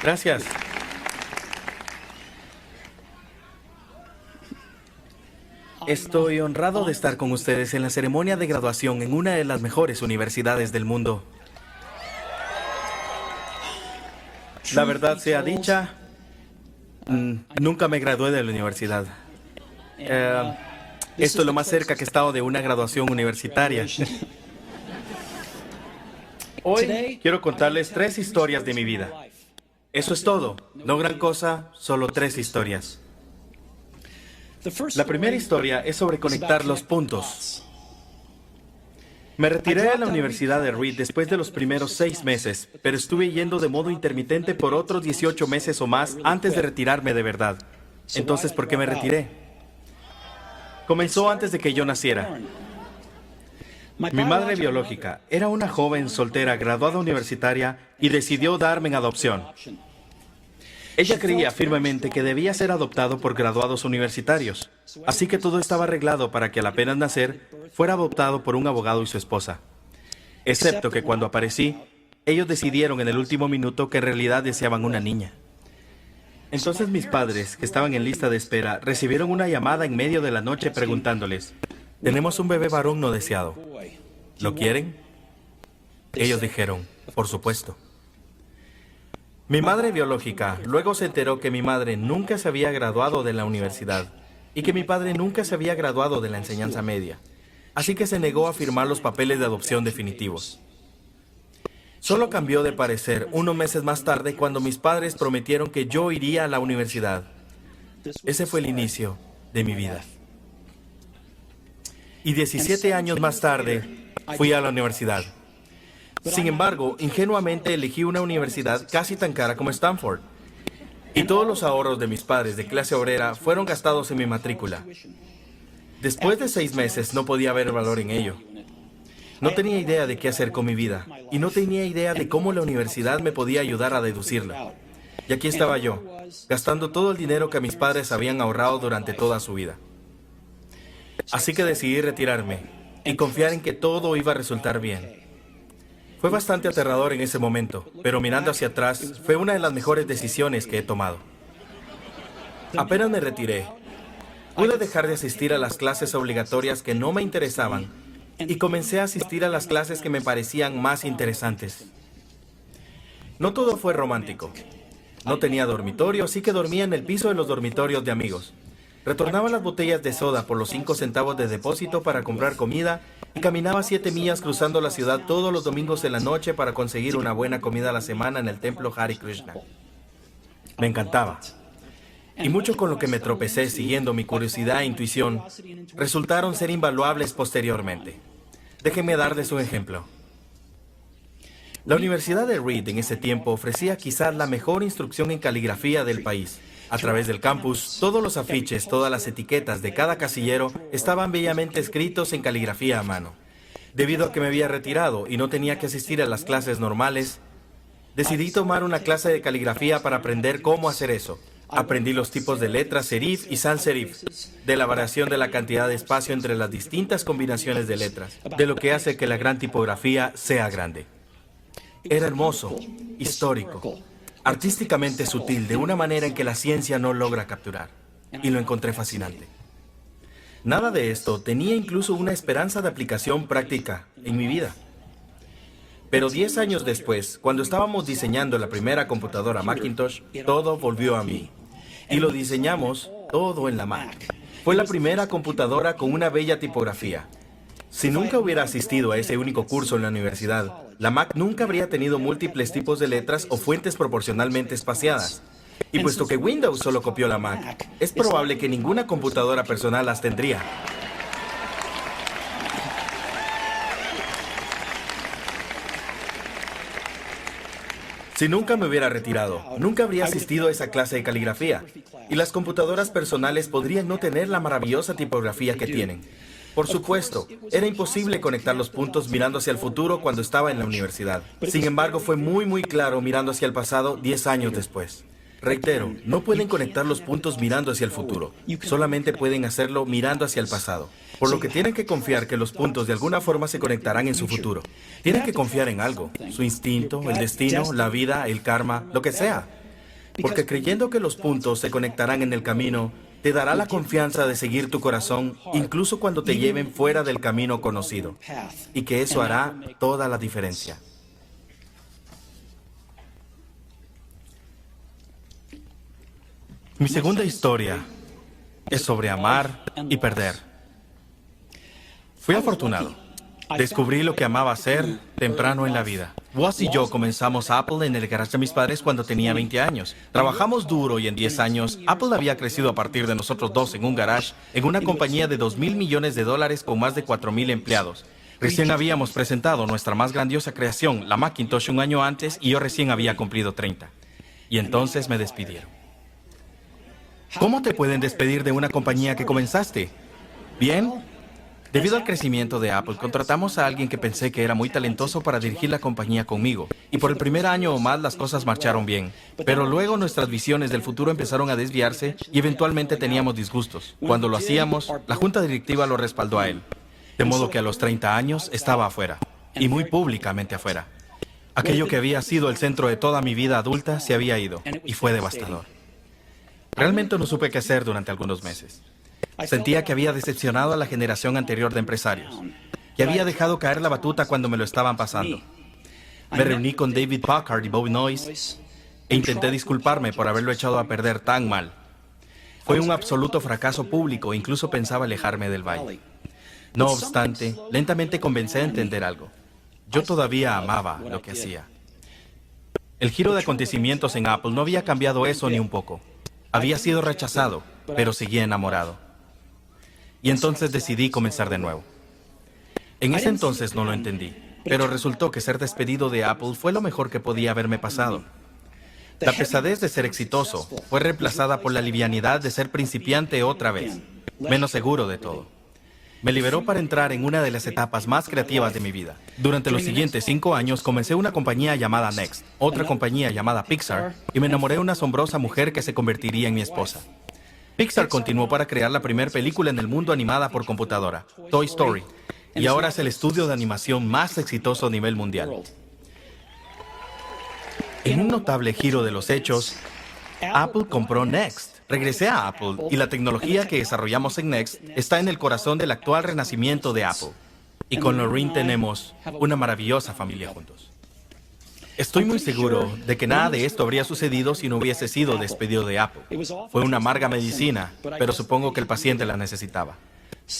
Gracias. Estoy honrado de estar con ustedes en la ceremonia de graduación en una de las mejores universidades del mundo. La verdad sea dicha, nunca me gradué de la universidad. Esto es lo más cerca que he estado de una graduación universitaria. Hoy quiero contarles 3 historias de mi vida. Eso es todo. No gran cosa, solo 3 historias. La primera historia es sobre conectar los puntos. Me retiré de la Universidad de Reed después de los primeros 6 meses, pero estuve yendo de modo intermitente por otros 18 meses o más antes de retirarme de verdad. Entonces, ¿por qué me retiré? Comenzó antes de que yo naciera. Mi madre biológica era una joven soltera graduada universitaria y decidió darme en adopción. Ella creía firmemente que debía ser adoptado por graduados universitarios, así que todo estaba arreglado para que al apenas nacer fuera adoptado por un abogado y su esposa. Excepto que cuando aparecí, ellos decidieron en el último minuto que en realidad deseaban una niña. Entonces mis padres, que estaban en lista de espera, recibieron una llamada en medio de la noche preguntándoles: «Tenemos un bebé varón no deseado. ¿Lo quieren?» Ellos dijeron: «Por supuesto». Mi madre biológica luego se enteró que mi madre nunca se había graduado de la universidad y que mi padre nunca se había graduado de la enseñanza media, así que se negó a firmar los papeles de adopción definitivos. Solo cambió de parecer unos meses más tarde cuando mis padres prometieron que yo iría a la universidad. Ese fue el inicio de mi vida. Y 17 años más tarde fui a la universidad. Sin embargo, ingenuamente elegí una universidad casi tan cara como Stanford. Y todos los ahorros de mis padres de clase obrera fueron gastados en mi matrícula. Después de 6 meses no podía ver valor en ello. No tenía idea de qué hacer con mi vida y no tenía idea de cómo la universidad me podía ayudar a deducirla. Y aquí estaba yo, gastando todo el dinero que mis padres habían ahorrado durante toda su vida. Así que decidí retirarme y confiar en que todo iba a resultar bien. Fue bastante aterrador en ese momento, pero mirando hacia atrás, fue una de las mejores decisiones que he tomado. Apenas me retiré, pude dejar de asistir a las clases obligatorias que no me interesaban y comencé a asistir a las clases que me parecían más interesantes. No todo fue romántico. No tenía dormitorio, así que dormía en el piso de los dormitorios de amigos. Retornaba las botellas de soda por los 5 centavos de depósito para comprar comida y caminaba 7 millas cruzando la ciudad todos los domingos en la noche para conseguir una buena comida a la semana en el templo Hare Krishna. Me encantaba. Y mucho con lo que me tropecé siguiendo mi curiosidad e intuición resultaron ser invaluables posteriormente. Déjenme darles un ejemplo. La Universidad de Reed en ese tiempo ofrecía quizás la mejor instrucción en caligrafía del país. A través del campus, todos los afiches, todas las etiquetas de cada casillero estaban bellamente escritos en caligrafía a mano. Debido a que me había retirado y no tenía que asistir a las clases normales, decidí tomar una clase de caligrafía para aprender cómo hacer eso. Aprendí los tipos de letras serif y sans serif, de la variación de la cantidad de espacio entre las distintas combinaciones de letras, de lo que hace que la gran tipografía sea grande. Era hermoso, histórico, artísticamente sutil, de una manera en que la ciencia no logra capturar, y lo encontré fascinante. Nada de esto tenía incluso una esperanza de aplicación práctica en mi vida. Pero 10 años después, cuando estábamos diseñando la primera computadora Macintosh, todo volvió a mí. Y lo diseñamos todo en la Mac. Fue la primera computadora con una bella tipografía. Si nunca hubiera asistido a ese único curso en la universidad, la Mac nunca habría tenido múltiples tipos de letras o fuentes proporcionalmente espaciadas. Y puesto que Windows solo copió la Mac, es probable que ninguna computadora personal las tendría. Si nunca me hubiera retirado, nunca habría asistido a esa clase de caligrafía. Y las computadoras personales podrían no tener la maravillosa tipografía que tienen. Por supuesto, era imposible conectar los puntos mirando hacia el futuro cuando estaba en la universidad. Sin embargo, fue muy claro mirando hacia el pasado 10 años después. Reitero, no pueden conectar los puntos mirando hacia el futuro. Solamente pueden hacerlo mirando hacia el pasado. Por lo que tienen que confiar que los puntos de alguna forma se conectarán en su futuro. Tienen que confiar en algo. Su instinto, el destino, la vida, el karma, lo que sea. Porque creyendo que los puntos se conectarán en el camino, te dará la confianza de seguir tu corazón, incluso cuando te lleven fuera del camino conocido. Y que eso hará toda la diferencia. Mi segunda historia es sobre amar y perder. Fui afortunado. Descubrí lo que amaba hacer temprano en la vida. Woz y yo comenzamos Apple en el garage de mis padres cuando tenía 20 años. Trabajamos duro y en 10 años, Apple había crecido a partir de nosotros dos en un garage, en una compañía de $2,000 millones con más de 4,000 empleados. Recién habíamos presentado nuestra más grandiosa creación, la Macintosh, un año antes, y yo recién había cumplido 30. Y entonces me despidieron. ¿Cómo te pueden despedir de una compañía que comenzaste? Bien. Debido al crecimiento de Apple, contratamos a alguien que pensé que era muy talentoso para dirigir la compañía conmigo. Y por el primer año o más las cosas marcharon bien. Pero luego nuestras visiones del futuro empezaron a desviarse y eventualmente teníamos disgustos. Cuando lo hacíamos, la junta directiva lo respaldó a él. De modo que a los 30 años estaba afuera. Y muy públicamente afuera. Aquello que había sido el centro de toda mi vida adulta se había ido. Y fue devastador. Realmente no supe qué hacer durante algunos meses. Sentía que había decepcionado a la generación anterior de empresarios, que había dejado caer la batuta cuando me lo estaban pasando. Me reuní con David Packard y Bobby Noyce e intenté disculparme por haberlo echado a perder tan mal. Fue un absoluto fracaso público, incluso pensaba alejarme del baile. No obstante, lentamente comencé a entender algo. Yo todavía amaba lo que hacía. El giro de acontecimientos en Apple no había cambiado eso ni un poco. Había sido rechazado, pero seguía enamorado. Y entonces decidí comenzar de nuevo. En ese entonces no lo entendí, pero resultó que ser despedido de Apple fue lo mejor que podía haberme pasado. La pesadez de ser exitoso fue reemplazada por la livianidad de ser principiante otra vez, menos seguro de todo. Me liberó para entrar en una de las etapas más creativas de mi vida. Durante los siguientes 5 años comencé una compañía llamada Next, otra compañía llamada Pixar, y me enamoré de una asombrosa mujer que se convertiría en mi esposa. Pixar continuó para crear la primera película en el mundo animada por computadora, Toy Story, y ahora es el estudio de animación más exitoso a nivel mundial. En un notable giro de los hechos, Apple compró Next. Regresé a Apple y la tecnología que desarrollamos en Next está en el corazón del actual renacimiento de Apple. Y con Lorraine tenemos una maravillosa familia juntos. Estoy muy seguro de que nada de esto habría sucedido si no hubiese sido despedido de Apple. Fue una amarga medicina, pero supongo que el paciente la necesitaba.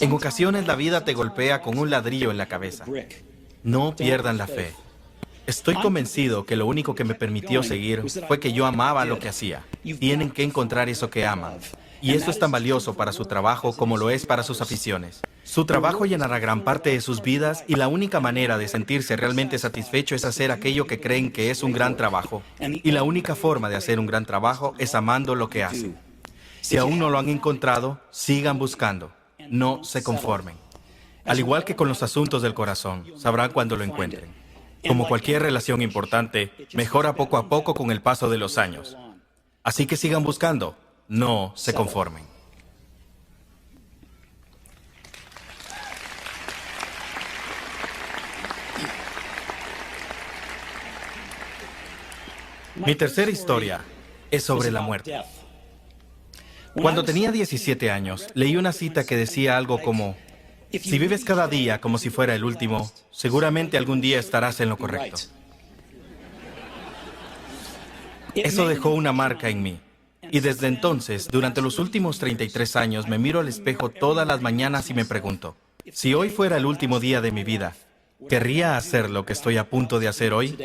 En ocasiones la vida te golpea con un ladrillo en la cabeza. No pierdan la fe. Estoy convencido que lo único que me permitió seguir fue que yo amaba lo que hacía. Tienen que encontrar eso que aman. Y eso es tan valioso para su trabajo como lo es para sus aficiones. Su trabajo llenará gran parte de sus vidas y la única manera de sentirse realmente satisfecho es hacer aquello que creen que es un gran trabajo. Y la única forma de hacer un gran trabajo es amando lo que hacen. Si aún no lo han encontrado, sigan buscando. No se conformen. Al igual que con los asuntos del corazón, sabrán cuando lo encuentren. Como cualquier relación importante, mejora poco a poco con el paso de los años. Así que sigan buscando. No se conformen. Mi tercera historia es sobre la muerte. Cuando tenía 17 años, leí una cita que decía algo como: si vives cada día como si fuera el último, seguramente algún día estarás en lo correcto. Eso dejó una marca en mí. Y desde entonces, durante los últimos 33 años, me miro al espejo todas las mañanas y me pregunto, si hoy fuera el último día de mi vida, ¿querría hacer lo que estoy a punto de hacer hoy?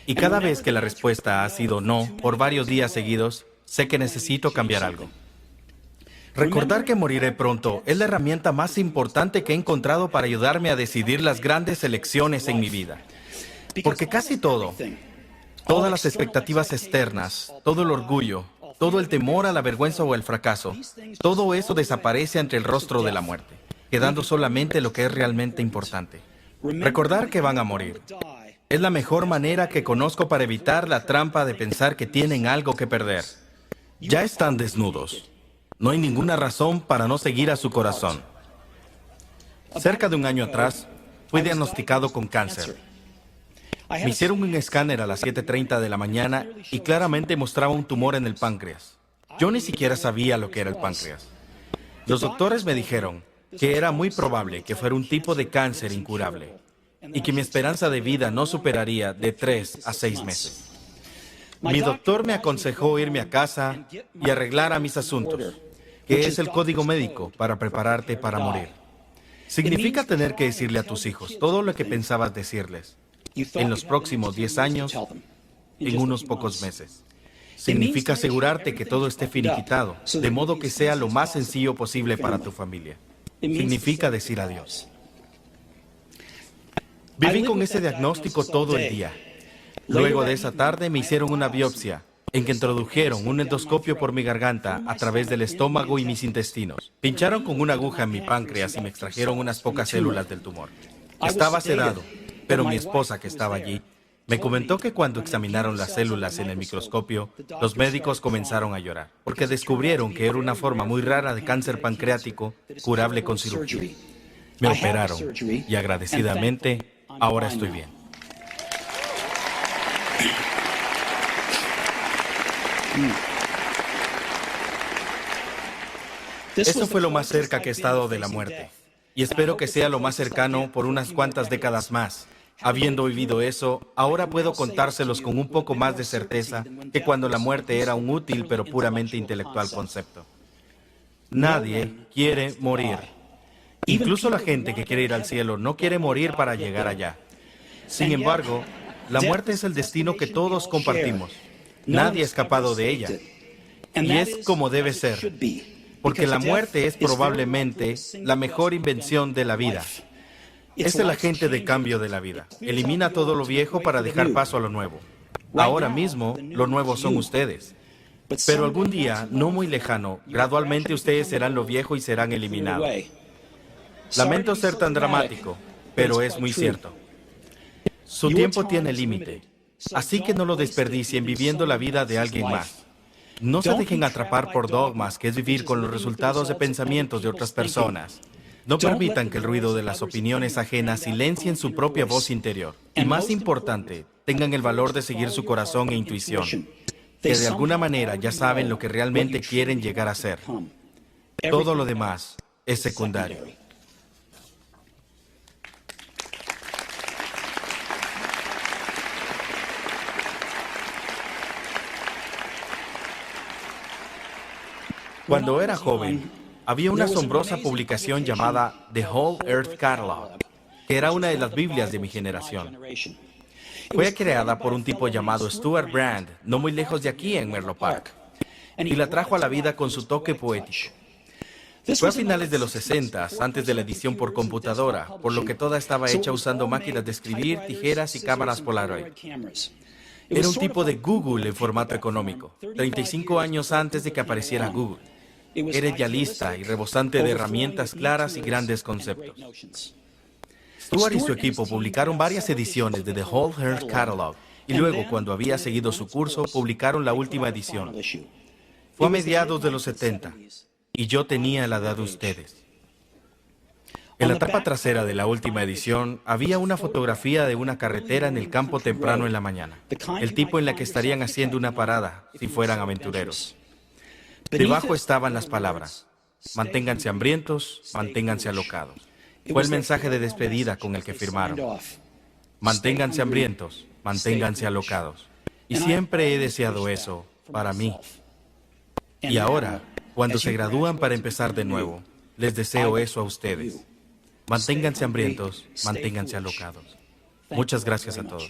Y cada vez que la respuesta ha sido no, por varios días seguidos, sé que necesito cambiar algo. Recordar que moriré pronto es la herramienta más importante que he encontrado para ayudarme a decidir las grandes elecciones en mi vida. Porque casi todo, todas las expectativas externas, todo el orgullo, todo el temor a la vergüenza o el fracaso, todo eso desaparece ante el rostro de la muerte, quedando solamente lo que es realmente importante. Recordar que van a morir. Es la mejor manera que conozco para evitar la trampa de pensar que tienen algo que perder. Ya están desnudos. No hay ninguna razón para no seguir a su corazón. Cerca de un año atrás, fui diagnosticado con cáncer. Me hicieron un escáner a las 7:30 de la mañana y claramente mostraba un tumor en el páncreas. Yo ni siquiera sabía lo que era el páncreas. Los doctores me dijeron que era muy probable que fuera un tipo de cáncer incurable y que mi esperanza de vida no superaría de 3 a 6 meses. Mi doctor me aconsejó irme a casa y arreglar a mis asuntos, que es el código médico para prepararte para morir. Significa tener que decirle a tus hijos todo lo que pensabas decirles en los próximos 10 años, en unos pocos meses. Significa asegurarte que todo esté finiquitado, de modo que sea lo más sencillo posible para tu familia. Significa decir adiós. Viví con ese diagnóstico todo el día. Luego de esa tarde me hicieron una biopsia, en que introdujeron un endoscopio por mi garganta a través del estómago y mis intestinos. Pincharon con una aguja en mi páncreas y me extrajeron unas pocas células del tumor. Estaba sedado, pero mi esposa, que estaba allí, me comentó que cuando examinaron las células en el microscopio, los médicos comenzaron a llorar, porque descubrieron que era una forma muy rara de cáncer pancreático curable con cirugía. Me operaron y agradecidamente, ahora estoy bien. Eso fue lo más cerca que he estado de la muerte, y espero que sea lo más cercano por unas cuantas décadas más. Habiendo vivido eso, ahora puedo contárselos con un poco más de certeza que cuando la muerte era un útil pero puramente intelectual concepto. Nadie quiere morir. Incluso la gente que quiere ir al cielo no quiere morir para llegar allá. Sin embargo, la muerte es el destino que todos compartimos. Nadie ha escapado de ella. Y es como debe ser. Porque la muerte es probablemente la mejor invención de la vida. Es el agente de cambio de la vida. Elimina todo lo viejo para dejar paso a lo nuevo. Ahora mismo, lo nuevo son ustedes. Pero algún día, no muy lejano, gradualmente ustedes serán lo viejo y serán eliminados. Lamento ser tan dramático, pero es muy cierto. Su tiempo tiene límite, así que no lo desperdicien viviendo la vida de alguien más. No se dejen atrapar por dogmas, que es vivir con los resultados de pensamientos de otras personas. No permitan que el ruido de las opiniones ajenas silencien su propia voz interior. Y más importante, tengan el valor de seguir su corazón e intuición, que de alguna manera ya saben lo que realmente quieren llegar a ser. Todo lo demás es secundario. Cuando era joven, había una asombrosa publicación llamada The Whole Earth Catalog, que era una de las Biblias de mi generación. Fue creada por un tipo llamado Stuart Brand, no muy lejos de aquí en Menlo Park, y la trajo a la vida con su toque poético. Fue a finales de los 60, antes de la edición por computadora, por lo que toda estaba hecha usando máquinas de escribir, tijeras y cámaras Polaroid. Era un tipo de Google en formato económico, 35 años antes de que apareciera Google. Era idealista y rebosante de herramientas claras y grandes conceptos. Stuart y su equipo publicaron varias ediciones de The Whole Earth Catalog y luego, cuando había seguido su curso, publicaron la última edición. Fue a mediados de los 70 y yo tenía la edad de ustedes. En la tapa trasera de la última edición había una fotografía de una carretera en el campo temprano en la mañana, el tipo en la que estarían haciendo una parada si fueran aventureros. Debajo estaban las palabras: manténganse hambrientos, manténganse alocados. Fue el mensaje de despedida con el que firmaron. Manténganse hambrientos, manténganse alocados. Y siempre he deseado eso para mí. Y ahora, cuando se gradúan para empezar de nuevo, les deseo eso a ustedes. Manténganse hambrientos, manténganse alocados. Muchas gracias a todos.